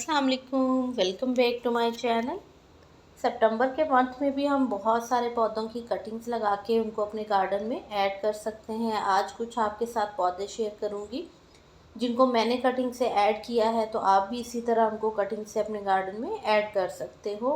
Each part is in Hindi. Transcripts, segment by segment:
अस्सलाम वालेकुम, welcome back to my channel. सितंबर के मंथ में भी हम बहुत सारे पौधों की कटिंग्स लगा के उनको अपने गार्डन में ऐड कर सकते हैं। आज कुछ आपके साथ पौधे शेयर करूंगी जिनको मैंने कटिंग से ऐड किया है, तो आप भी इसी तरह उनको कटिंग से अपने गार्डन में ऐड कर सकते हो।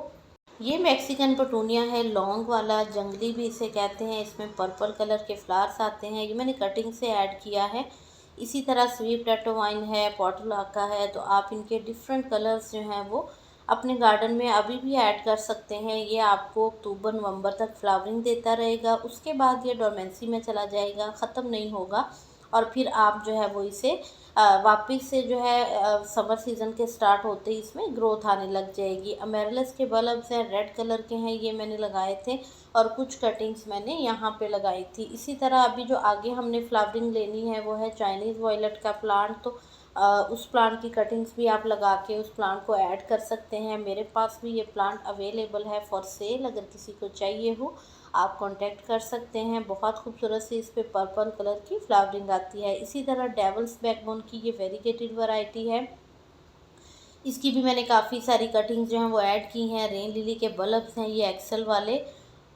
ये मैक्सिकन पटूनिया है, लॉन्ग वाला, जंगली भी इसे कहते हैं। इसमें पर्पल कलर के फ्लावर्स आते हैं। ये मैंने कटिंग से ऐड किया है। इसी तरह स्वीट टैटोवाइन है, पोर्टुलाका है, तो आप इनके डिफरेंट कलर्स जो हैं वो अपने गार्डन में अभी भी ऐड कर सकते हैं। ये आपको अक्टूबर नवंबर तक फ्लावरिंग देता रहेगा। उसके बाद ये डोरमेंसी में चला जाएगा, ख़त्म नहीं होगा। और फिर आप जो है वो इसे वापस से जो है समर सीज़न के स्टार्ट होते ही इसमें ग्रोथ आने लग जाएगी। अमेरलस के बल्ब्स हैं, रेड कलर के हैं, ये मैंने लगाए थे और कुछ कटिंग्स मैंने यहाँ पे लगाई थी। इसी तरह अभी जो आगे हमने फ्लावरिंग लेनी है वो है चाइनीज़ वॉयलेट का प्लांट। तो उस प्लांट की कटिंग्स भी आप लगा के उस प्लांट को ऐड कर सकते हैं। मेरे पास भी ये प्लांट अवेलेबल है फॉर सेल, अगर किसी को चाहिए हो आप कांटेक्ट कर सकते हैं। बहुत खूबसूरत सी इस पर पर्पल कलर की फ्लावरिंग आती है। इसी तरह डेवल्स बैकबोन की ये वेरीगेटेड वैरायटी है, इसकी भी मैंने काफ़ी सारी कटिंग्स जो हैं वो ऐड की हैं। रेन लिली के बल्ब्स हैं ये एक्सेल वाले।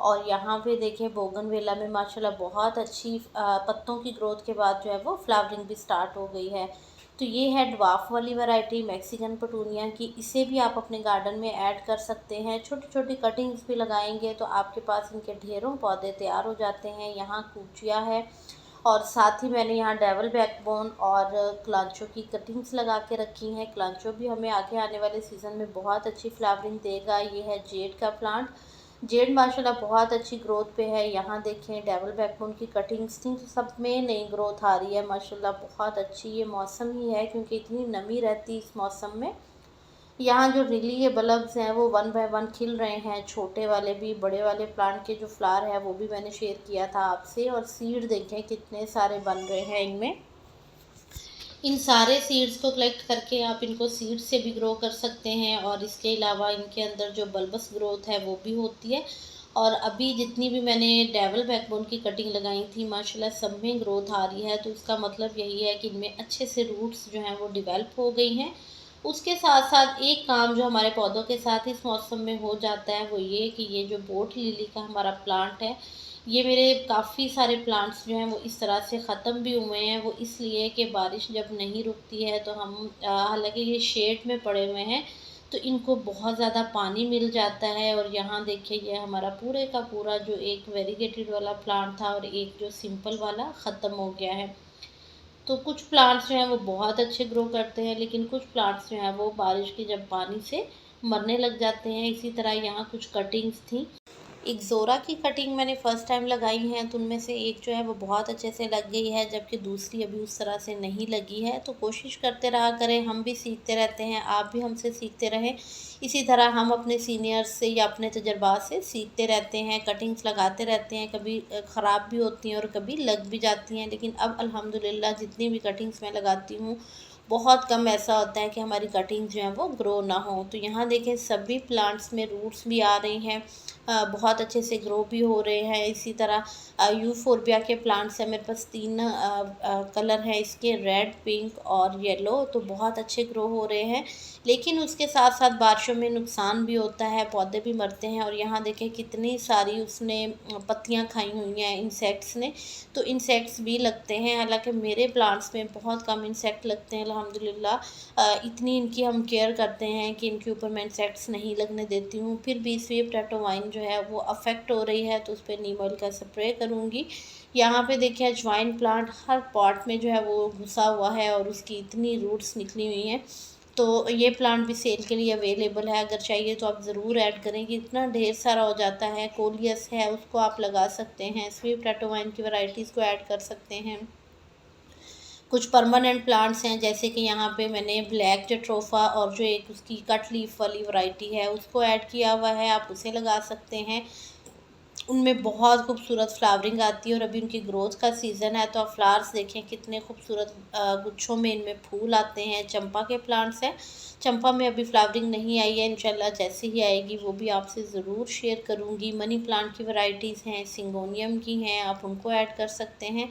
और यहाँ पे देखें बोगनवेला में माशाल्लाह बहुत अच्छी पत्तों की ग्रोथ के बाद जो है वो फ्लावरिंग भी स्टार्ट हो गई है। तो ये है ड्वार्फ वाली वैरायटी मैक्सिकन पटूनिया की। इसे भी आप अपने गार्डन में ऐड कर सकते हैं। छोटी छोटी कटिंग्स भी लगाएंगे तो आपके पास इनके ढेरों पौधे तैयार हो जाते हैं। यहाँ कूचिया है और साथ ही मैंने यहाँ डेवल बैकबोन और क्लांचो की कटिंग्स लगा के रखी हैं। क्लांचो भी हमें आगे आने वाले सीज़न में बहुत अच्छी फ्लावरिंग देगा। ये है जेड का प्लांट। जेड माशाल्लाह बहुत अच्छी ग्रोथ पे है। यहाँ देखें डेवल बैकबोन की कटिंग्स थी, तो सब में नई ग्रोथ आ रही है माशाल्लाह, बहुत अच्छी। ये मौसम ही है क्योंकि इतनी नमी रहती है इस मौसम में। यहाँ जो लिली के बल्ब्स हैं वो वन बाय वन खिल रहे हैं, छोटे वाले भी, बड़े वाले प्लांट के जो फ्लावर है वो भी मैंने शेयर किया था आपसे। और सीड देखें कितने सारे बन रहे हैं इनमें। इन सारे सीड्स को कलेक्ट करके आप इनको सीड से भी ग्रो कर सकते हैं और इसके अलावा इनके अंदर जो बल्बस ग्रोथ है वो भी होती है। और अभी जितनी भी मैंने डेवल बैकबोन की कटिंग लगाई थी माशाल्लाह सब में ग्रोथ आ रही है। तो इसका मतलब यही है कि इनमें अच्छे से रूट्स जो हैं वो डेवलप हो गई हैं। उसके साथ साथ एक काम जो हमारे पौधों के साथ इस मौसम में हो जाता है वो ये कि ये जो बोट लिली का हमारा प्लांट है, ये मेरे काफ़ी सारे प्लांट्स जो हैं वो इस तरह से ख़त्म भी हुए हैं। वो इसलिए कि बारिश जब नहीं रुकती है तो हम हालांकि ये शेड में पड़े हुए हैं तो इनको बहुत ज़्यादा पानी मिल जाता है। और यहाँ देखिए ये हमारा पूरे का पूरा जो एक वेरीगेटेड वाला प्लांट था और एक जो सिंपल वाला ख़त्म हो गया है। तो कुछ प्लांट्स जो हैं वो बहुत अच्छे ग्रो करते हैं, लेकिन कुछ प्लांट्स जो हैं वो बारिश के जब पानी से मरने लग जाते हैं। इसी तरह यहाँ कुछ कटिंग्स थी। एक ज़ोरा की कटिंग मैंने फ़र्स्ट टाइम लगाई है, तो उनमें से एक जो है वो बहुत अच्छे से लग गई है, जबकि दूसरी अभी उस तरह से नहीं लगी है। तो कोशिश करते रहा करें, हम भी सीखते रहते हैं, आप भी हमसे सीखते रहें। इसी तरह हम अपने सीनियर्स से या अपने तजर्बात से सीखते रहते हैं, कटिंग्स लगाते रहते हैं। कभी ख़राब भी होती हैं और कभी लग भी जाती हैं, लेकिन अब अल्हम्दुलिल्लाह जितनी भी कटिंग्स मैं लगाती हूँ बहुत कम ऐसा होता है कि हमारी कटिंग जो है वो ग्रो ना हो। तो यहाँ देखें सभी प्लांट्स में रूट्स भी आ रही हैं, बहुत अच्छे से ग्रो भी हो रहे हैं। इसी तरह यूफोरबिया के प्लांट्स हैं मेरे पास, 3 कलर हैं इसके, रेड, पिंक और येलो। तो बहुत अच्छे ग्रो हो रहे हैं, लेकिन उसके साथ साथ बारिशों में नुकसान भी होता है, पौधे भी मरते हैं। और यहाँ देखें कितनी सारी उसने पत्तियाँ खाई हुई हैं इंसेक्ट्स ने। तो इंसेक्ट्स भी लगते हैं, हालांकि मेरे प्लांट्स में बहुत कम इंसेक्ट लगते हैं अल्हम्दुलिल्लाह। इतनी इनकी हम केयर करते हैं कि इनके ऊपर मैं इंसेक्ट्स नहीं लगने देती हूँ। फिर भी स्वीट टैटोवाइन जो है वो अफेक्ट हो रही है, तो उस पर नीम ऑयल का स्प्रे करूँगी। यहाँ पे देखिए अजवाइन प्लांट हर पॉट में जो है वो घुसा हुआ है और उसकी इतनी रूट्स निकली हुई हैं। तो ये प्लांट भी सेल के लिए अवेलेबल है, अगर चाहिए तो आप ज़रूर ऐड करें कि इतना ढेर सारा हो जाता है। कोलियस है उसको आप लगा सकते हैं, स्वीट टैटोवाइन की वैरायटीज़ को ऐड कर सकते हैं। कुछ परमानेंट प्लांट्स हैं, जैसे कि यहाँ पे मैंने ब्लैक जट्रोफा और जो एक उसकी कट लीफ वाली वैरायटी है उसको ऐड किया हुआ है, आप उसे लगा सकते हैं। उनमें बहुत खूबसूरत फ्लावरिंग आती है और अभी उनकी ग्रोथ का सीज़न है। तो आप फ्लावर्स देखें कितने खूबसूरत गुच्छों में इनमें फूल आते हैं। चंपा के प्लांट्स हैं, चंपा में अभी फ्लावरिंग नहीं आई है, इंशाल्लाह जैसे ही आएगी वो भी आपसे ज़रूर शेयर करूँगी। मनी प्लांट की वैरायटीज़ हैं, सिंगोनियम की हैं, आप उनको ऐड कर सकते हैं।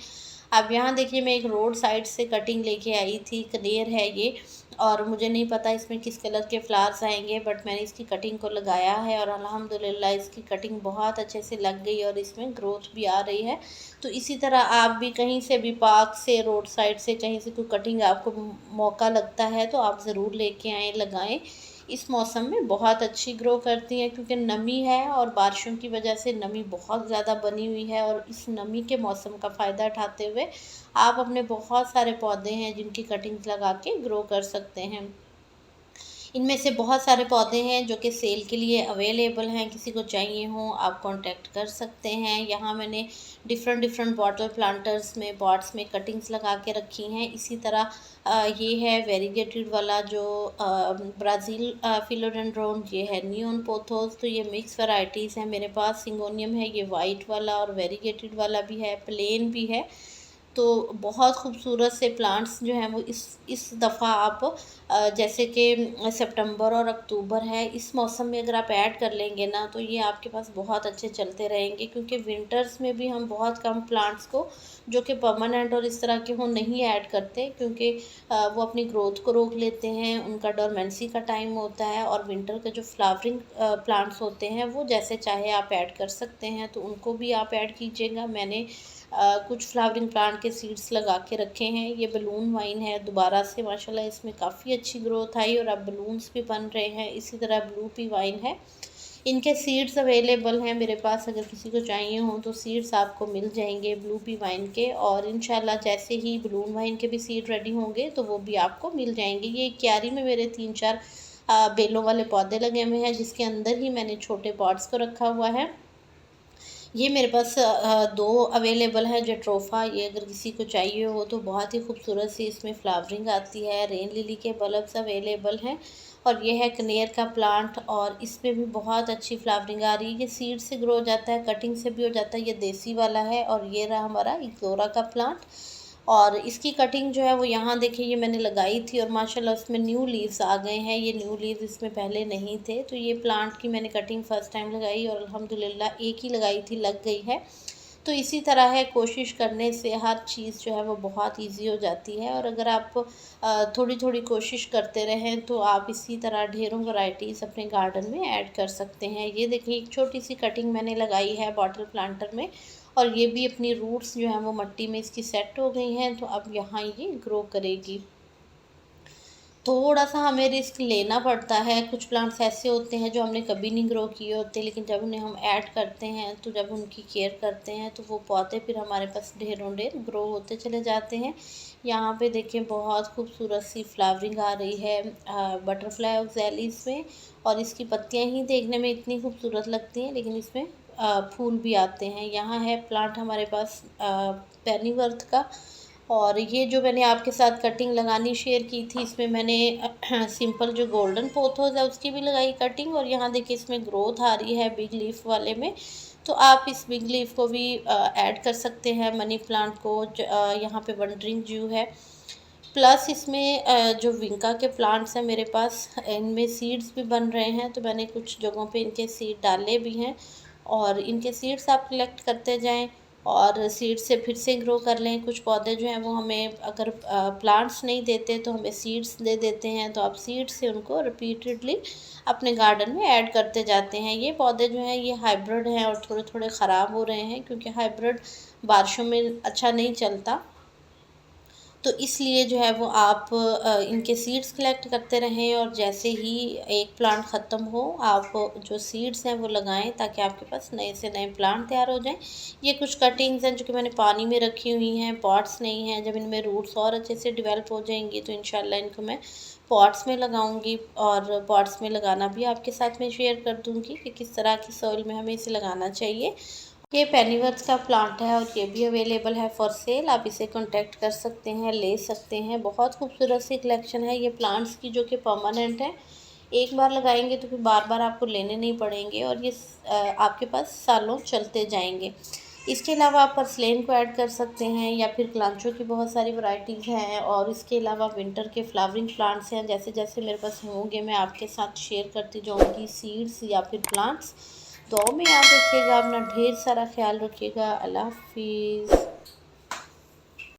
अब यहाँ देखिए मैं एक रोड साइड से कटिंग लेके आई थी, कनेर है ये, और मुझे नहीं पता इसमें किस कलर के फ्लावर्स आएंगे, बट मैंने इसकी कटिंग को लगाया है और अल्हम्दुलिल्लाह इसकी कटिंग बहुत अच्छे से लग गई और इसमें ग्रोथ भी आ रही है। तो इसी तरह आप भी कहीं से भी, पार्क से, रोड साइड से, कहीं से कोई कटिंग आपको मौका लगता है तो आप ज़रूर लेके आएँ, लगाएँ। इस मौसम में बहुत अच्छी ग्रो करती हैं, क्योंकि नमी है और बारिशों की वजह से नमी बहुत ज़्यादा बनी हुई है, और इस नमी के मौसम का फ़ायदा उठाते हुए आप अपने बहुत सारे पौधे हैं जिनकी कटिंग्स लगा के ग्रो कर सकते हैं। इनमें से बहुत सारे पौधे हैं जो कि सेल के लिए अवेलेबल हैं, किसी को चाहिए हो आप कांटेक्ट कर सकते हैं। यहाँ मैंने डिफरेंट डिफरेंट बॉटल प्लांटर्स में, पॉट्स में कटिंग्स लगा के रखी हैं। इसी तरह ये है वेरीगेटेड वाला जो ब्राज़ील फिलोडेंड्रोन, ये है नियॉन पोथोस। तो ये मिक्स वैरायटीज़ हैं मेरे पास। सिंगोनियम है ये वाइट वाला, और वेरीगेटेड वाला भी है, प्लेन भी है। तो बहुत खूबसूरत से प्लांट्स जो हैं वो इस दफ़ा आप जैसे कि सितंबर और अक्टूबर है, इस मौसम में अगर आप ऐड कर लेंगे ना तो ये आपके पास बहुत अच्छे चलते रहेंगे, क्योंकि विंटर्स में भी हम बहुत कम प्लांट्स को जो कि परमानेंट और इस तरह के हों नहीं ऐड करते, क्योंकि वो अपनी ग्रोथ को रोक लेते हैं, उनका डोरमेंसी का टाइम होता है। और विंटर के जो फ्लावरिंग प्लांट्स होते हैं वो जैसे चाहे आप ऐड कर सकते हैं, तो उनको भी आप ऐड कीजिएगा। मैंने कुछ फ्लावरिंग प्लांट के सीड्स लगा के रखे हैं। ये बलून वाइन है, दोबारा से माशाल्लाह इसमें काफ़ी अच्छी ग्रोथ आई और अब बलून्स भी बन रहे हैं। इसी तरह ब्लू पी वाइन है, इनके सीड्स अवेलेबल हैं मेरे पास, अगर किसी को चाहिए हो तो सीड्स आपको मिल जाएंगे ब्लू पी वाइन के। और इंशाल्लाह जैसे ही बलून वाइन के भी सीड रेडी होंगे तो वो भी आपको मिल जाएंगे। ये क्यारी में मेरे 3-4 बेलों वाले पौधे लगे हुए हैं, जिसके अंदर ही मैंने छोटे पॉट्स को रखा हुआ है। ये मेरे पास 2 अवेलेबल है जेट्रोफा, ये अगर किसी को चाहिए हो तो बहुत ही खूबसूरत सी इसमें फ्लावरिंग आती है। रेन लिली के बल्ब्स अवेलेबल हैं, और ये है कनेर का प्लांट, और इसमें भी बहुत अच्छी फ्लावरिंग आ रही है। ये सीड से ग्रो हो जाता है, कटिंग से भी हो जाता है, ये देसी वाला है। और ये रहा हमारा इक्लोरा का प्लांट, और इसकी कटिंग जो है वो यहाँ देखिए ये मैंने लगाई थी और माशाल्लाह उसमें न्यू लीव्स आ गए हैं। ये न्यू लीव्स इसमें पहले नहीं थे। तो ये प्लांट की मैंने कटिंग फ़र्स्ट टाइम लगाई और अल्हम्दुलिल्लाह एक ही लगाई थी, लग गई है। तो इसी तरह है, कोशिश करने से हर चीज़ जो है वो बहुत ईजी हो जाती है। और अगर आप थोड़ी थोड़ी कोशिश करते रहें तो आप इसी तरह ढेरों वैरायटीज़ अपने गार्डन में ऐड कर सकते हैं। ये देखिए एक छोटी सी कटिंग मैंने लगाई है बॉटल प्लांटर में, और ये भी अपनी रूट्स जो हैं वो मिट्टी में इसकी सेट हो गई हैं, तो अब यहाँ ये ग्रो करेगी। थोड़ा-सा हमें रिस्क लेना पड़ता है। कुछ प्लांट्स ऐसे होते हैं जो हमने कभी नहीं ग्रो किए होते, लेकिन जब उन्हें हम ऐड करते हैं, तो जब उनकी केयर करते हैं तो वो पौधे फिर हमारे पास ढेरों ढेर ग्रो होते चले जाते हैं। यहाँ पे देखिए बहुत खूबसूरत सी फ्लावरिंग आ रही है बटरफ्लाई ऑक्ज़ैलिस में, और इसकी पत्तियाँ ही देखने में इतनी खूबसूरत लगती हैं, लेकिन इसमें फूल भी आते हैं। यहाँ है प्लांट हमारे पास पेनीवर्थ का, और ये जो मैंने आपके साथ कटिंग लगानी शेयर की थी, इसमें मैंने सिंपल जो गोल्डन पोथोस है उसकी भी लगाई कटिंग, और यहाँ देखिए इसमें ग्रोथ आ रही है बिग लीफ वाले में। तो आप इस बिग लीफ को भी ऐड कर सकते हैं, मनी प्लांट को। यहाँ पे वंडरिंग जू है, प्लस इसमें जो विंका के प्लांट्स हैं मेरे पास, इनमें सीड्स भी बन रहे हैं, तो मैंने कुछ जगहों पे इनके सीड डाले भी हैं। और इनके सीड्स आप कलेक्ट करते जाएं और सीड से फिर से ग्रो कर लें। कुछ पौधे जो हैं वो हमें अगर प्लांट्स नहीं देते तो हमें सीड्स दे देते हैं, तो आप सीड्स से उनको रिपीटेडली अपने गार्डन में ऐड करते जाते हैं। ये पौधे जो हैं ये हाइब्रिड हैं और थोड़े थोड़े ख़राब हो रहे हैं, क्योंकि हाइब्रिड बारिशों में अच्छा नहीं चलता। तो इसलिए जो है वो आप इनके सीड्स कलेक्ट करते रहें, और जैसे ही एक प्लांट ख़त्म हो आप जो सीड्स हैं वो लगाएं, ताकि आपके पास नए से नए प्लांट तैयार हो जाएं। ये कुछ कटिंग्स हैं जो कि मैंने पानी में रखी हुई हैं, पॉट्स नहीं हैं। जब इनमें रूट्स और अच्छे से डेवलप हो जाएंगी तो इंशाल्लाह इनको मैं पॉट्स में लगाऊंगी, और पॉट्स में लगाना भी आपके साथ में शेयर कर दूंगी कि किस तरह की सॉइल में हमें इसे लगाना चाहिए। ये पेनीवर्थ का प्लांट है और ये भी अवेलेबल है फॉर सेल, आप इसे कांटेक्ट कर सकते हैं, ले सकते हैं। बहुत खूबसूरत सी कलेक्शन है ये प्लांट्स की, जो कि परमानेंट है। एक बार लगाएंगे तो फिर बार बार आपको लेने नहीं पड़ेंगे, और ये आपके पास सालों चलते जाएंगे। इसके अलावा आप पर्सलेन को ऐड कर सकते हैं, या फिर क्लांचो की बहुत सारी वैरायटीज़ हैं। और इसके अलावा विंटर के फ्लावरिंग प्लांट्स हैं, जैसे जैसे मेरे पास होंगे मैं आपके साथ शेयर करती जाऊँगी, सीड्स या फिर प्लांट्स। दुआओं में याद रखिएगा, अपना ढेर सारा ख्याल रखिएगा। अल्लाह हाफिज़।